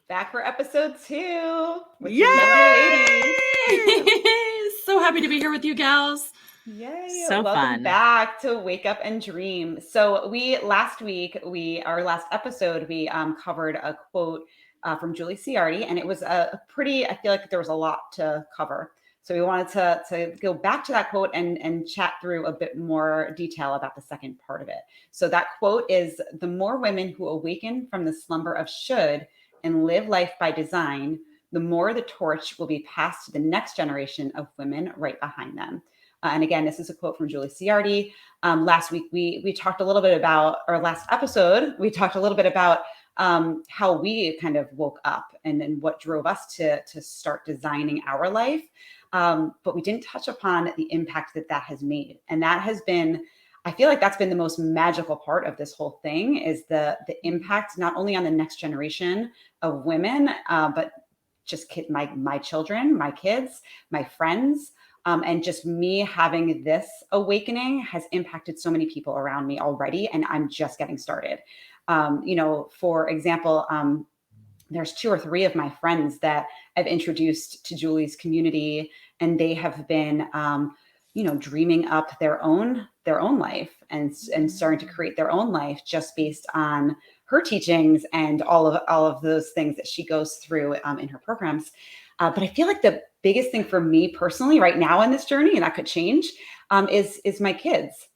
Back for episode 2 with Yay! the lovely ladies. So happy to be here with you gals. Yay! So Welcome fun. back to Wake Up and Dream. So last week, our last episode, we covered a quote from Julie Ciardi, and it was a pretty. I feel like there was a lot to cover. So we wanted to go back to that quote and chat through a bit more detail about the second part of it. So that quote is: "The more women who awaken from the slumber of should and live life by design, the more the torch will be passed to the next generation of women right behind them." And again, this is a quote from Julie Ciardi. Last week, we talked a little bit about, or last episode, we talked a little bit about how we kind of woke up and what drove us to start designing our life. But we didn't touch upon the impact that has made. And that has been, I feel like that's been the most magical part of this whole thing, is the impact not only on the next generation of women, but just my children, my kids, my friends. And just me having this awakening has impacted so many people around me already, and I'm just getting started. For example, there's 2 or 3 of my friends that I've introduced to Julie's community, and they have been, dreaming up their own life and starting to create their own life just based on her teachings and all of those things that she goes through in her programs. But I feel like the biggest thing for me personally right now in this journey, and that could change, is my kids.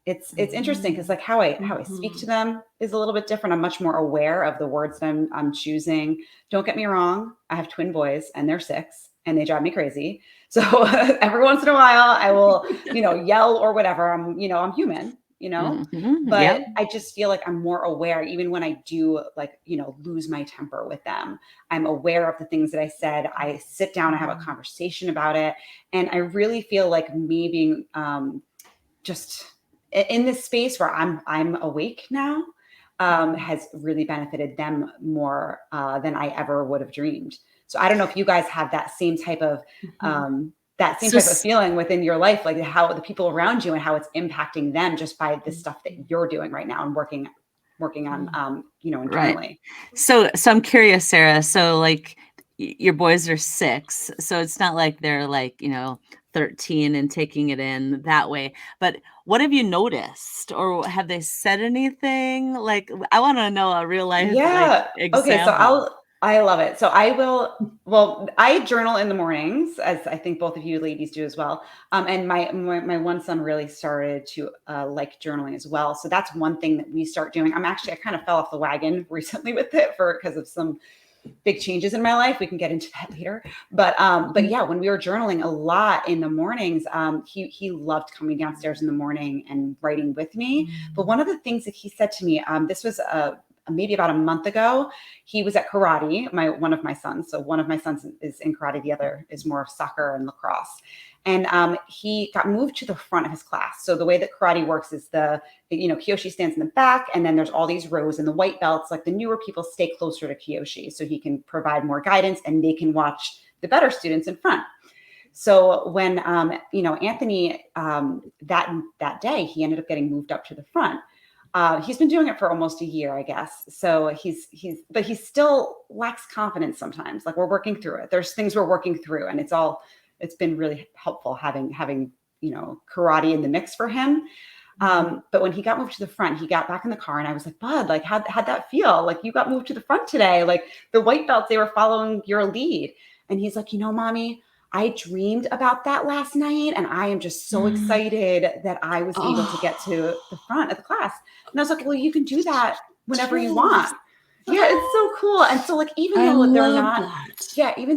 It's interesting because like how I speak to them is a little bit different. I'm much more aware of the words that I'm choosing. Don't get me wrong. I have twin boys and they're 6 and they drive me crazy. So every once in a while I will, yell or whatever. I'm human, Mhm. but Yep. I just feel like I'm more aware, even when I do lose my temper with them. I'm aware of the things that I said. I sit down, I have a conversation about it. And I really feel like me being just in this space where I'm awake now has really benefited them more than I ever would have dreamed. So I don't know if you guys have that same type of feeling within your life, like how the people around you and how it's impacting them just by the stuff that you're doing right now and working on, internally. Right. So I'm curious, Sarah. So like your boys are 6, so it's not like they're 13 and taking it in that way. But what have you noticed, or have they said anything? Like, I want to know a real life example. Okay, so I love it. So I journal in the mornings, as I think both of you ladies do as well. And my one son really started to like journaling as well. So that's one thing that we start doing. I kind of fell off the wagon recently with it because of some big changes in my life. We can get into that later. But yeah, when we were journaling a lot in the mornings, he loved coming downstairs in the morning and writing with me. But one of the things that he said to me, this was maybe about a month ago, he was at karate, one of my sons. So one of my sons is in karate, the other is more of soccer and lacrosse. And he got moved to the front of his class. So the way that karate works is Kiyoshi stands in the back, and then there's all these rows, and the white belts, like the newer people, stay closer to Kiyoshi so he can provide more guidance and they can watch the better students in front. So when Anthony that day, he ended up getting moved up to the front. He's been doing it for almost a year, I guess. So but he still lacks confidence sometimes. Like, we're working through it. There's things we're working through, and it's been really helpful having karate in the mix for him. But when he got moved to the front, he got back in the car, and I was like, "Bud, like, how'd that feel? Like, you got moved to the front today. Like, the white belts, they were following your lead." And he's like, "Mommy, I dreamed about that last night, and I am just so excited that I was able to get to the front of the class." And I was like, "Well, you can do that whenever you want." Yeah, it's so cool. And so, like, even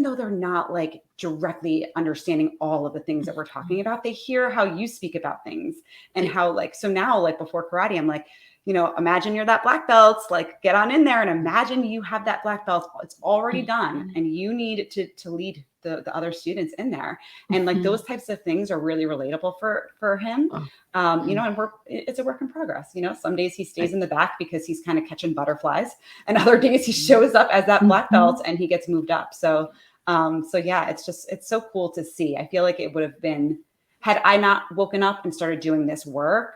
though they're not like directly understanding all of the things that we're talking about, they hear how you speak about things and how, so now, before karate, I'm like, imagine you're that black belt, like, get on in there and imagine you have that black belt. It's already done, and you need to lead the other students in there. And those types of things are really relatable for him. And it's a work in progress. Some days he stays in the back because he's kind of catching butterflies, and other days he shows up as that black belt and he gets moved up. So yeah, it's so cool to see. I feel like it would have been, had I not woken up and started doing this work,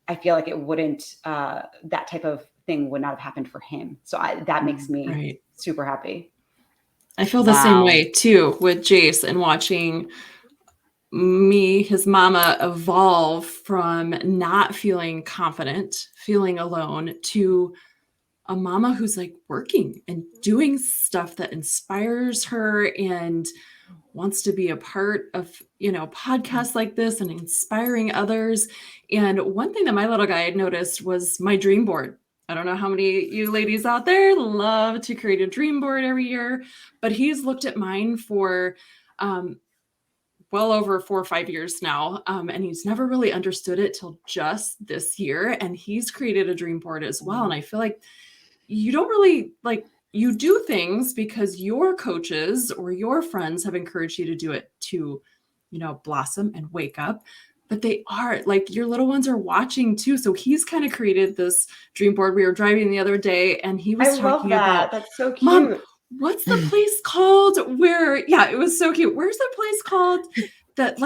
I feel like it wouldn't, that type of thing would not have happened for him. So that makes me Right. super happy. I feel the same way too with Jace, and watching me, his mama, evolve from not feeling confident, feeling alone, to a mama who's like working and doing stuff that inspires her and wants to be a part of, podcasts like this and inspiring others. And one thing that my little guy had noticed was my dream board. I don't know how many of you ladies out there love to create a dream board every year, but he's looked at mine for well over 4 or 5 years now. And he's never really understood it till just this year. And he's created a dream board as well. And I feel like you don't really you do things because your coaches or your friends have encouraged you to do it to, blossom and wake up. But they are your little ones are watching too. So he's kind of created this dream board. We were driving the other day and he was talking about, that's so cute. Mom, what's the place called it was so cute. Where's the place called that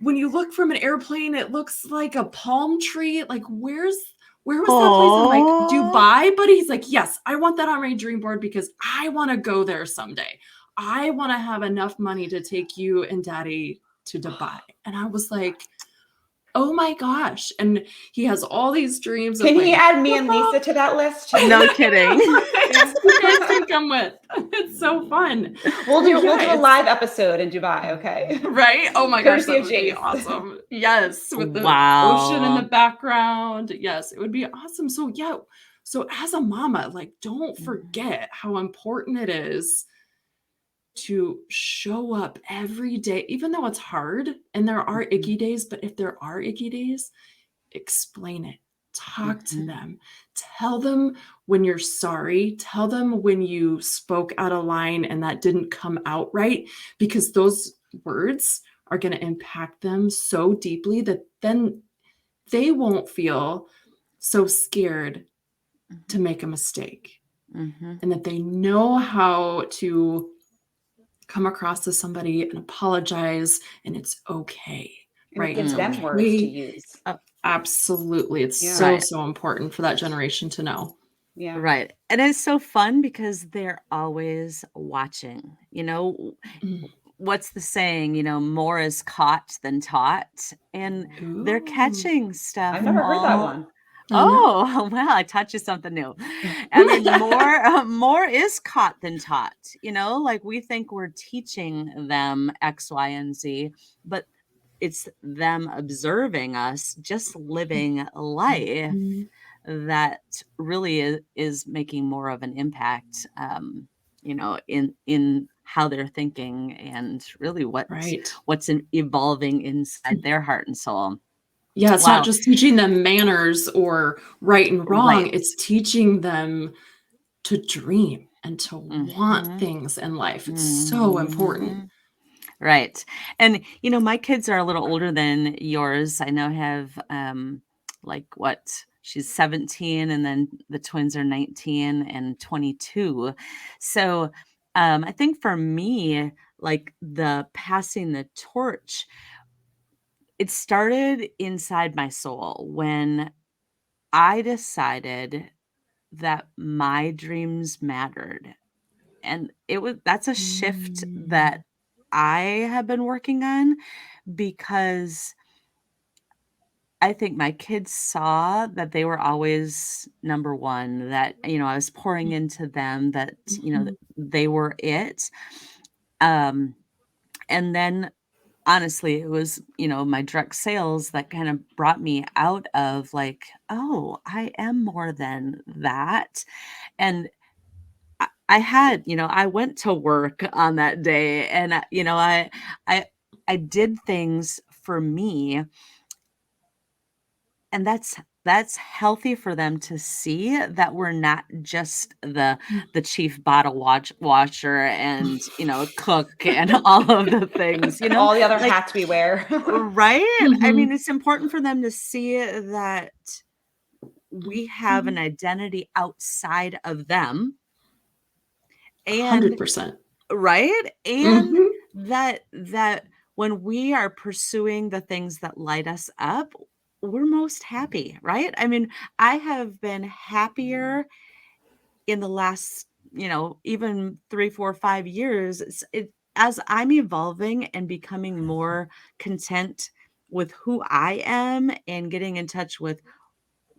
when you look from an airplane, it looks like a palm tree? Where was that place? I'm like, Dubai, buddy? He's like, yes, I want that on my dream board because I want to go there someday. I want to have enough money to take you and Daddy to Dubai. And I was like, oh my gosh. And he has all these dreams. Can he add me and Lisa to that list? No kidding. Yes, you guys can come with. It's so fun. We'll do a live episode in Dubai, okay? Right? Oh my gosh, Courtesy that of would be Jace. awesome. Yes, with the Wow. ocean in the background. Yes, it would be awesome. So so as a mama, don't forget how important it is to show up every day, even though it's hard and there are icky days. But if there are icky days, explain it. Talk to them. Tell them when you're sorry. Tell them when you spoke out of line and that didn't come out right, because those words are going to impact them so deeply that then they won't feel so scared to make a mistake, and that they know how to come across to somebody and apologize, and it's okay. And right? it gives them words to use. Absolutely. It's so important for that generation to know. Yeah. Right. And it's so fun because they're always watching. What's the saying? More is caught than taught. And they're catching stuff. I've never heard that one. Oh, well, I taught you something new. I mean, more is caught than taught. We think we're teaching them X, Y, and Z, but it's them observing us just living life that really is making more of an impact, in how they're thinking and really what's evolving inside their heart and soul. Yeah, it's not just teaching them manners or right and wrong. Right. It's teaching them to dream and to want things in life. It's so important. Right. And, my kids are a little older than yours. I now have, she's 17 and then the twins are 19 and 22. So, I think for me, the passing the torch, it started inside my soul when I decided that my dreams mattered. And that's a shift that I have been working on, because I think my kids saw that they were always number one, that, I was pouring into them, that, that they were it. And then honestly, it was, my direct sales that kind of brought me out of oh, I am more than that. And I had, I went to work on that day, and I did things for me, and that's healthy for them to see that we're not just the chief bottle washer and cook and all of the things, all the other hats we wear. Right? I mean, it's important for them to see that we have an identity outside of them. And 100%. Right? And that when we are pursuing the things that light us up, we're most happy, right? I mean, I have been happier in the last, even 3, 4, 5 years. As I'm evolving and becoming more content with who I am and getting in touch with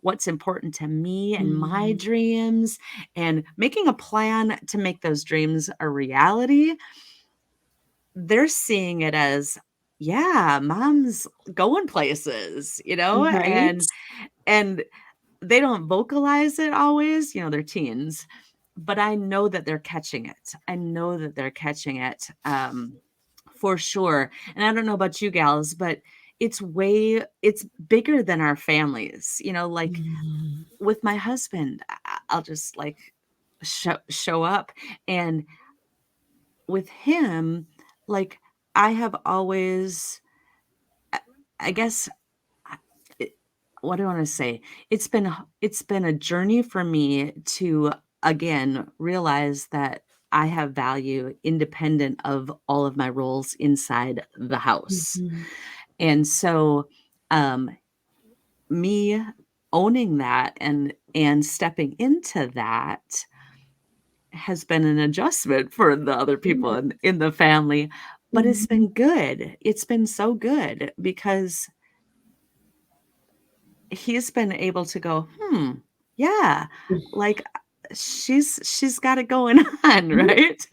what's important to me and my Mhm. dreams and making a plan to make those dreams a reality, they're seeing it as, yeah, mom's going places, Right? and they don't vocalize it always, they're teens, but I know that they're catching it. I know that they're catching it, for sure. And I don't know about you gals, but it's bigger than our families, like Mhm. with my husband, I'll just like show up, and with him, like I have always, I I guess, I- it, what do I want to say? It's been a journey for me to again realize that I have value independent of all of my roles inside the house. Mhm. And so, um me owning that and stepping into that has been an adjustment for the other people Yeah. in the family, but it's Mhm. been good. It's been so good because he's been able to go, yeah, like, she's got it going on, right?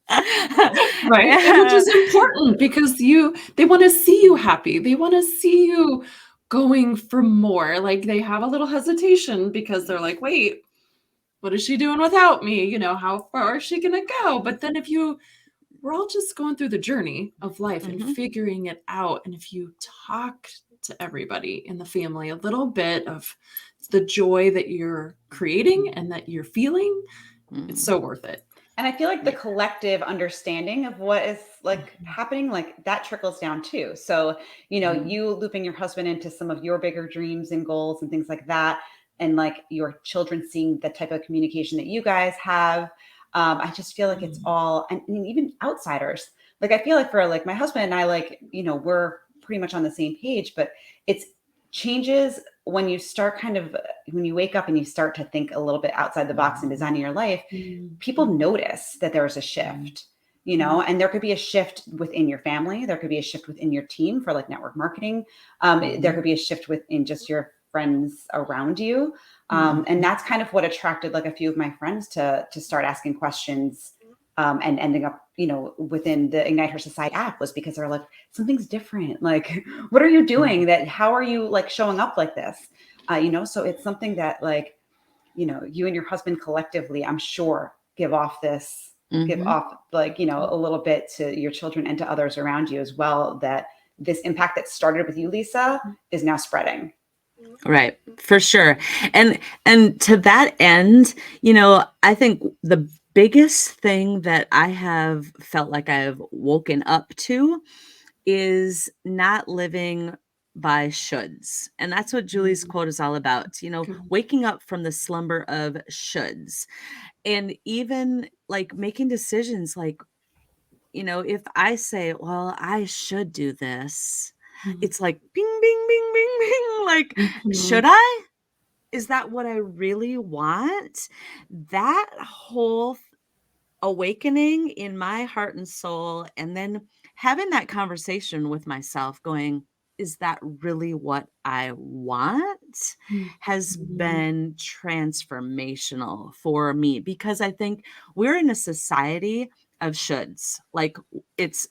Right, and which Yeah. is important because they wanna see you happy, they wanna see you going for more, like, they have a little hesitation because they're like, "Wait, what is she doing without me?" "How far is she gonna go?" But then if you we're all just going through the journey of life and Mhm, figuring it out, and if you talk to everybody in the family a little bit of the joy that you're creating and that you're feeling, it's mhm. so worth it. And I feel like the Yeah. collective understanding of what is like Mhm. happening, like that trickles down too. So, Mhm. you looping your husband into some of your bigger dreams and goals and things like that, and like your children seeing the type of communication that you guys have. I just feel like it's Mhm. all, and I mean, even outsiders. Like, I feel like for like my husband and I, like, we're pretty much on the same page, but it's changes when you start kind of, when you wake up and you start to think a little bit outside the box and designing your life, Mhm. people Mhm. notice that there's a Mhm. shift, Mhm. and there could be a shift within your family. There could be a shift within your team for like network marketing. There Mhm. could be a shift within just your friends around you. And Mhm. that's kind of what attracted like a few of my friends to start asking questions, and ending up, within the Ignite Her Society app, was because they're like, something's different. Like, what are you doing? Mhm. That how are you like showing up like this? So it's something that like, you and your husband collectively, I'm sure, give Mhm. off like, a little bit to your children and to others around you as well, that this impact that started with you, Lisa, is now spreading. Right, for sure. And to that end, I think the biggest thing that I have felt like I've woken up to is not living by shoulds. And that's what Julie's Mhm. quote is all about, Good. waking up from the slumber of shoulds. And even like making decisions like, if I say, well, I should do this, Mhm. it's like bing, bing, bing, bing, bing. Like, Mhm. should I? Is that what I really want? That whole awakening in my heart and soul, and then having that conversation with myself, going, is that really what I want? Has Mhm. been transformational for me because I think we're in a society of shoulds. Like it's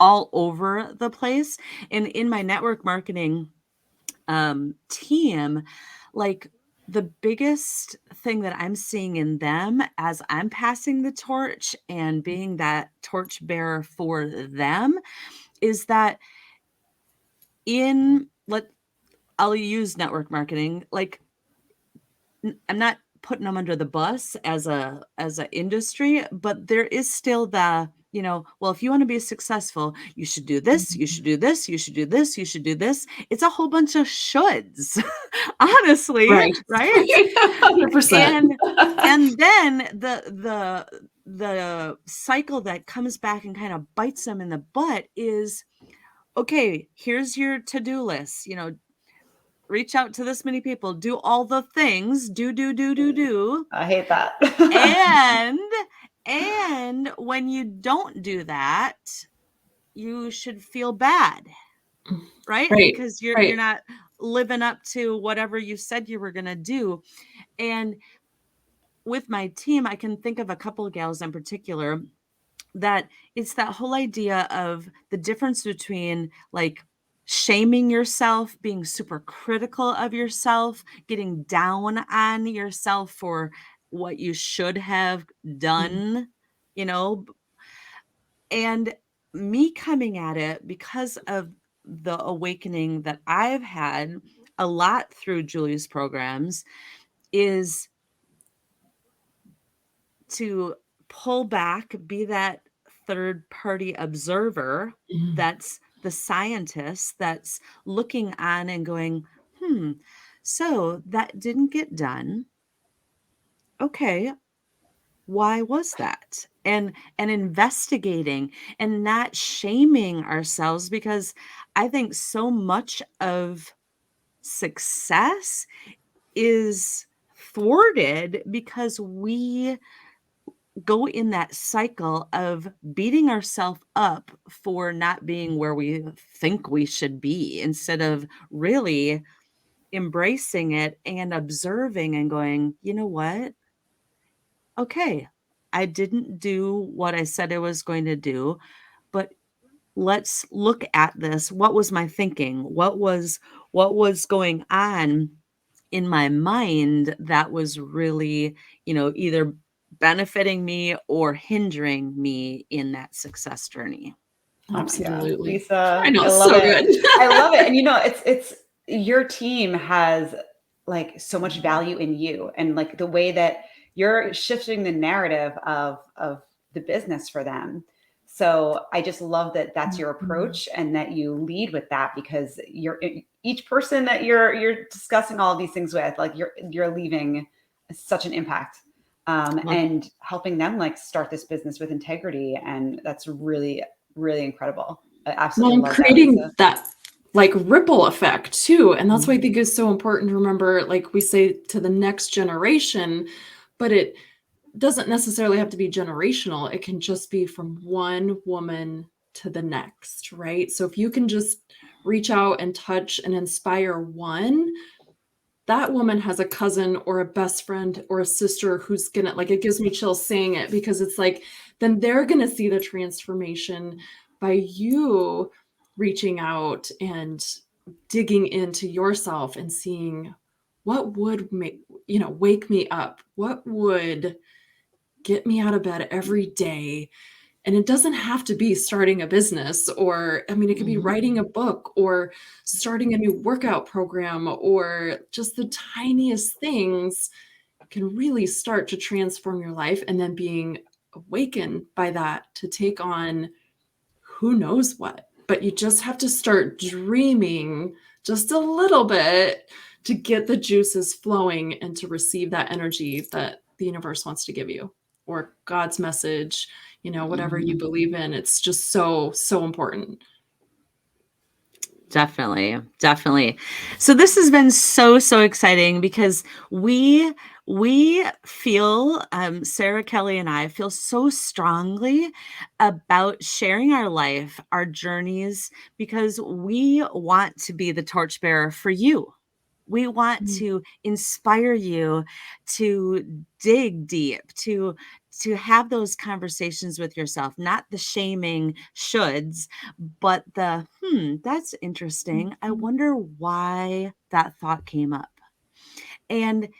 all over the place. And in my network marketing team, like the biggest thing that I'm seeing in them as I'm passing the torch and being that torch bearer for them is that in let I'll use network marketing, like I'm not putting them under the bus as a industry, but there is still the, well, if you want to be successful, you should do this, you should Mhm. do this, you should do this, you should do this. It's a whole bunch of shoulds, honestly, Right. right? 100%. And then the cycle that comes back and kind of bites them in the butt is okay, here's your to-do list, reach out to this many people, do all the things, do. I hate that. And when you don't do that, you should feel bad, right? Right. Because you're Right. not living up to whatever you said you were going to do. And with my team, I can think of a couple of gals in particular that it's that whole idea of the difference between like shaming yourself, being super critical of yourself, getting down on yourself for what you should have done, you know, and me coming at it because of the awakening that I've had a lot through Julie's programs is to pull back, be that third party observer Mhm. that's the scientist that's looking on and going, so that didn't get done. Okay, why was that? And investigating and not shaming ourselves, because I think so much of success is thwarted because we go in that cycle of beating ourselves up for not being where we think we should be, instead of really embracing it and observing and going, you know what? Okay, I didn't do what I said I was going to do, but let's look at this. What was my thinking? What was going on in my mind that was really, either benefiting me or hindering me in that success journey? Oh my God, Absolutely. Lisa, I know, I love so it. good. I love it. And it's your team has like so much value in you, and like the way that you're shifting the narrative of the business for them. So I just love that that's your approach and that you lead with that, because each person that you're discussing all of these things with, like you're leaving such an impact, Well, and helping them like start this business with integrity. And that's really incredible. I Well, absolutely I'm love that, creating Lisa. that like ripple effect too. And that's why I think it's so important to remember, like we say, to the next generation, but it doesn't necessarily have to be generational. It can just be from one woman to the next, right? So if you can just reach out and touch and inspire one, that woman has a cousin or a best friend or a sister who's gonna, like, it gives me chills saying it, because it's like, then they're gonna see the transformation by you reaching out and digging into yourself and seeing what would make, wake me up, what would get me out of bed every day. And it doesn't have to be starting a business, or, I mean, it could be writing a book or starting a new workout program, or just the tiniest things can really start to transform your life. And then being awakened by that to take on who knows what. But you just have to start dreaming just a little bit to get the juices flowing and to receive that energy that the universe wants to give you, or God's message, whatever you believe in. It's just so, so important. Definitely. So this has been so exciting, because we feel, Sarah, Kelly, and I feel so strongly about sharing our life, our journeys, because we want to be the torchbearer for you. We want to inspire you to dig deep, to have those conversations with yourself, not the shaming shoulds, but the, that's interesting. I wonder why that thought came up. And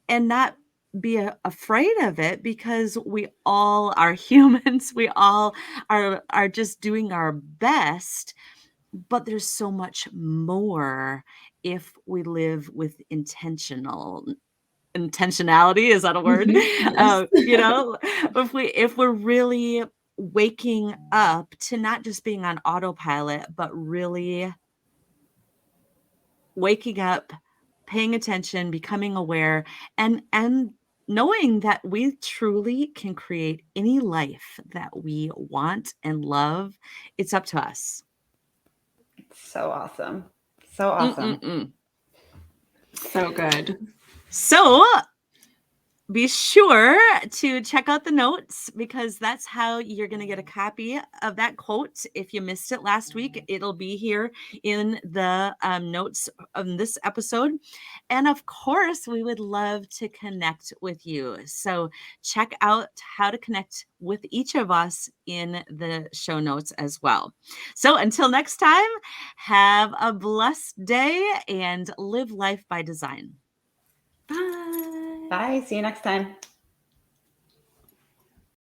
not be afraid of it, because we all are humans. We all are just doing our best, but there's so much more if we live with intentionality. Is that a word? Yes. If we're really waking up to not just being on autopilot, but really waking up, paying attention, becoming aware, and knowing that we truly can create any life that we want and love. It's up to us. So awesome. So awesome. Mm-mm-mm. So good. So be sure to check out the notes, because that's how you're going to get a copy of that quote. If you missed it last week, it'll be here in the notes of this episode. And of course, we would love to connect with you. So check out how to connect with each of us in the show notes as well. So until next time, have a blessed day and live life by design. Bye. Bye. See you next time.